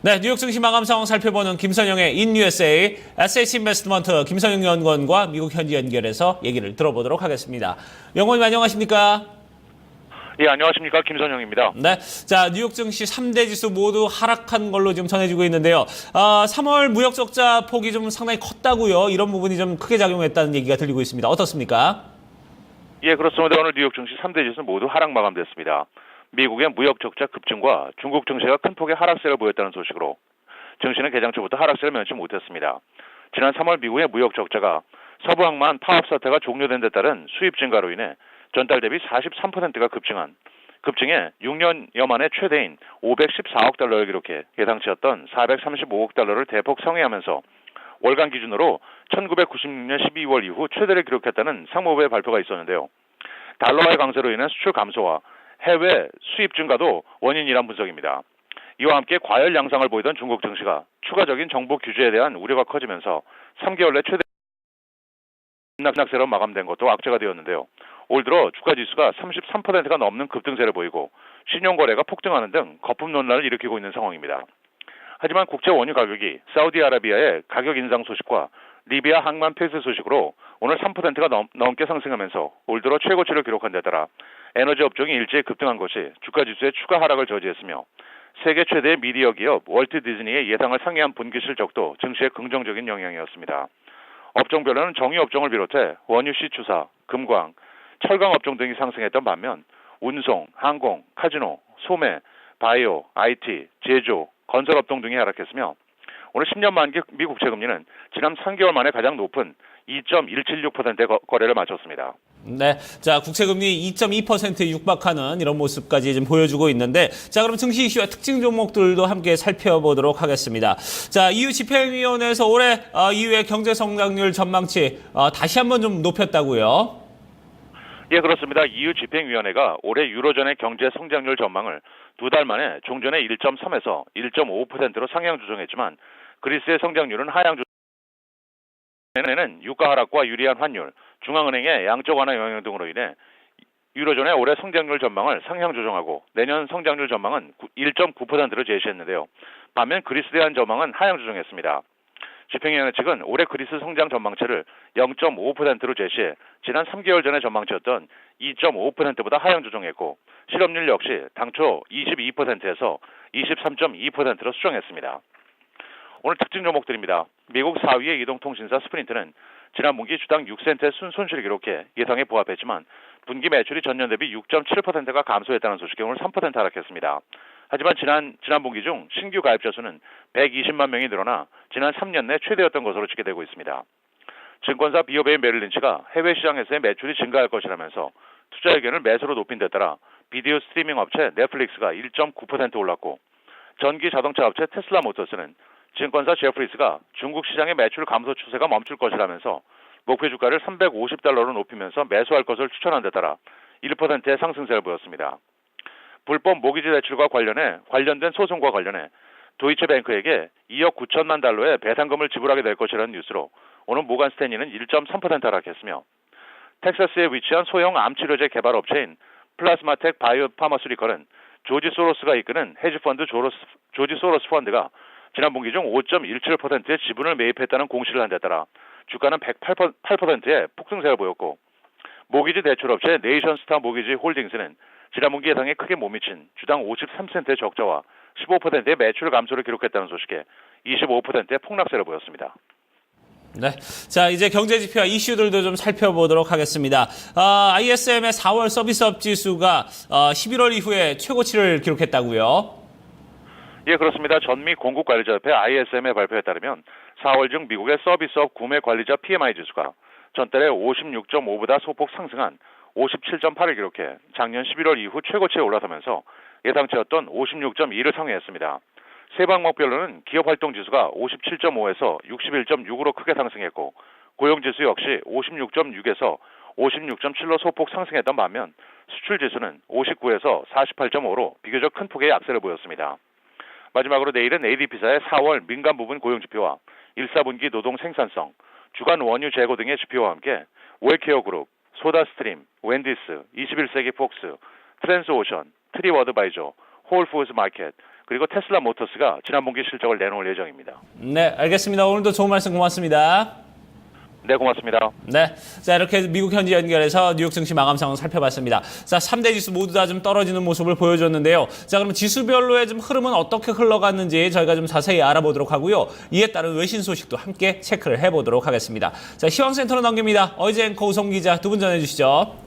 네, 뉴욕 증시 마감 상황 살펴보는 김선영의 인 USA SH 인베스트먼트 김선영 연구원과 미국 현지 연결해서 얘기를 들어보도록 하겠습니다. 연구원님 안녕하십니까? 예, 안녕하십니까. 김선영입니다. 네, 자 뉴욕 증시 3대 지수 모두 하락한 걸로 지금 전해지고 있는데요. 3월 무역 적자 폭이 좀 상당히 컸다고요. 이런 부분이 좀 크게 작용했다는 얘기가 들리고 있습니다. 어떻습니까? 예, 그렇습니다. 오늘 뉴욕 증시 3대 지수 모두 하락 마감됐습니다. 미국의 무역 적자 급증과 중국 증시가 큰 폭의 하락세를 보였다는 소식으로 증시는 개장 초부터 하락세를 면치 못했습니다. 지난 3월 미국의 무역 적자가 서부 항만 파업 사태가 종료된 데 따른 수입 증가로 인해 전달 대비 43%가 급증해 6년여 만에 최대인 514억 달러를 기록해 예상치였던 435억 달러를 대폭 상회하면서 월간 기준으로 1996년 12월 이후 최대를 기록했다는 상무부의 발표가 있었는데요. 달러화의 강세로 인한 수출 감소와 해외 수입 증가도 원인이란 분석입니다. 이와 함께 과열 양상을 보이던 중국 증시가 추가적인 정부 규제에 대한 우려가 커지면서 3개월 내 최대 낙세로 마감된 것도 악재가 되었는데요. 올 들어 주가 지수가 33%가 넘는 급등세를 보이고 신용거래가 폭등하는 등 거품 논란을 일으키고 있는 상황입니다. 하지만 국제 원유 가격이 사우디아라비아의 가격 인상 소식과 리비아 항만 폐쇄 소식으로 오늘 3%가 넘게 상승하면서 올 들어 최고치를 기록한 데 따라 에너지 업종이 일제히 급등한 것이 주가 지수의 추가 하락을 저지했으며 세계 최대의 미디어 기업 월트 디즈니의 예상을 상회한 분기 실적도 증시에 긍정적인 영향이었습니다. 업종별로는 정유 업종을 비롯해 원유시 추사, 금광, 철강 업종 등이 상승했던 반면 운송, 항공, 카지노, 소매, 바이오, IT, 제조, 건설 업종 등이 하락했으며 오늘 10년 만기 미 국채 금리는 지난 3개월 만에 가장 높은 2.176%의 거래를 마쳤습니다. 네, 자 국채금리 2.2%에 육박하는 이런 모습까지 좀 보여주고 있는데, 자 그럼 증시 이슈와 특징 종목들도 함께 살펴보도록 하겠습니다. 자 EU 집행위원회에서 올해 EU의 경제 성장률 전망치 다시 한번 좀 높였다고요? 예, 그렇습니다. EU 집행위원회가 올해 유로존의 경제 성장률 전망을 두 달 만에 종전의 1.3에서 1.5%로 상향 조정했지만 그리스의 성장률은 하향 조정에는 유가 하락과 유리한 환율, 중앙은행의 양적 완화 영향 등으로 인해 유로존의 올해 성장률 전망을 상향 조정하고 내년 성장률 전망은 1.9%로 제시했는데요. 반면 그리스에 대한 전망은 하향 조정했습니다. 집행위원회 측은 올해 그리스 성장 전망치를 0.5%로 제시해 지난 3개월 전의 전망치였던 2.5%보다 하향 조정했고 실업률 역시 당초 22%에서 23.2%로 수정했습니다. 오늘 특징 종목들입니다. 미국 4위의 이동통신사 스프린트는 지난 분기 주당 6센트의 순손실을 기록해 예상에 부합했지만 분기 매출이 전년 대비 6.7%가 감소했다는 소식에 오늘 3% 하락했습니다. 하지만 지난 분기 중 신규 가입자 수는 120만 명이 늘어나 지난 3년 내 최대였던 것으로 집계되고 있습니다. 증권사 비오베이 메릴린치가 해외 시장에서의 매출이 증가할 것이라면서 투자 의견을 매수로 높인 데 따라 비디오 스트리밍 업체 넷플릭스가 1.9% 올랐고 전기 자동차 업체 테슬라 모터스는 증권사 제프리스가 중국 시장의 매출 감소 추세가 멈출 것이라면서 목표 주가를 350달러로 높이면서 매수할 것을 추천한 데 따라 1%의 상승세를 보였습니다. 불법 모기지 대출과 관련된 소송과 관련해 도이체뱅크에게 2억 9천만 달러의 배상금을 지불하게 될 것이라는 뉴스로 오늘 모간 스탠리는 1.3% 하락했으며 텍사스에 위치한 소형 암치료제 개발 업체인 플라스마텍 바이오파마스리컬은 조지 소로스가 이끄는 헤지펀드 조지 소로스 펀드가 지난 분기 중 5.17%의 지분을 매입했다는 공시를 한 데 따라 주가는 108%의 폭등세를 보였고 모기지 대출업체 네이션스타 모기지 홀딩스는 지난 분기 예상에 크게 못 미친 주당 53센트의 적자와 15%의 매출 감소를 기록했다는 소식에 25%의 폭락세를 보였습니다. 네, 자 이제 경제 지표와 이슈들도 좀 살펴보도록 하겠습니다. ISM의 4월 서비스업 지수가 11월 이후에 최고치를 기록했다고요? 예, 그렇습니다. 전미 공급관리자협회 ISM의 발표에 따르면 4월 중 미국의 서비스업 구매 관리자 PMI 지수가 전달에 56.5보다 소폭 상승한 57.8을 기록해 작년 11월 이후 최고치에 올라서면서 예상치였던 56.2를 상회했습니다. 세 방목별로는 기업활동지수가 57.5에서 61.6으로 크게 상승했고 고용지수 역시 56.6에서 56.7로 소폭 상승했던 반면 수출지수는 59에서 48.5로 비교적 큰 폭의 약세를 보였습니다. 마지막으로 내일은 ADP사의 4월 민간 부분 고용지표와 1사분기 노동 생산성, 주간 원유 재고 등의 지표와 함께 웰케어 그룹, 소다스트림, 웬디스, 21세기 폭스, 트랜스오션, 트리워드바이저, 홀푸드 마켓, 그리고 테슬라 모터스가 지난 분기 실적을 내놓을 예정입니다. 네, 알겠습니다. 오늘도 좋은 말씀 고맙습니다. 네, 고맙습니다. 네. 자, 이렇게 미국 현지 연결해서 뉴욕 증시 마감 상황 살펴봤습니다. 자, 3대 지수 모두 다 좀 떨어지는 모습을 보여줬는데요. 자, 그럼 지수별로의 좀 흐름은 어떻게 흘러갔는지 저희가 좀 자세히 알아보도록 하고요. 이에 따른 외신 소식도 함께 체크를 해보도록 하겠습니다. 자, 희망센터로 넘깁니다. 어이제 앵커 우성 기자 두 분 전해주시죠.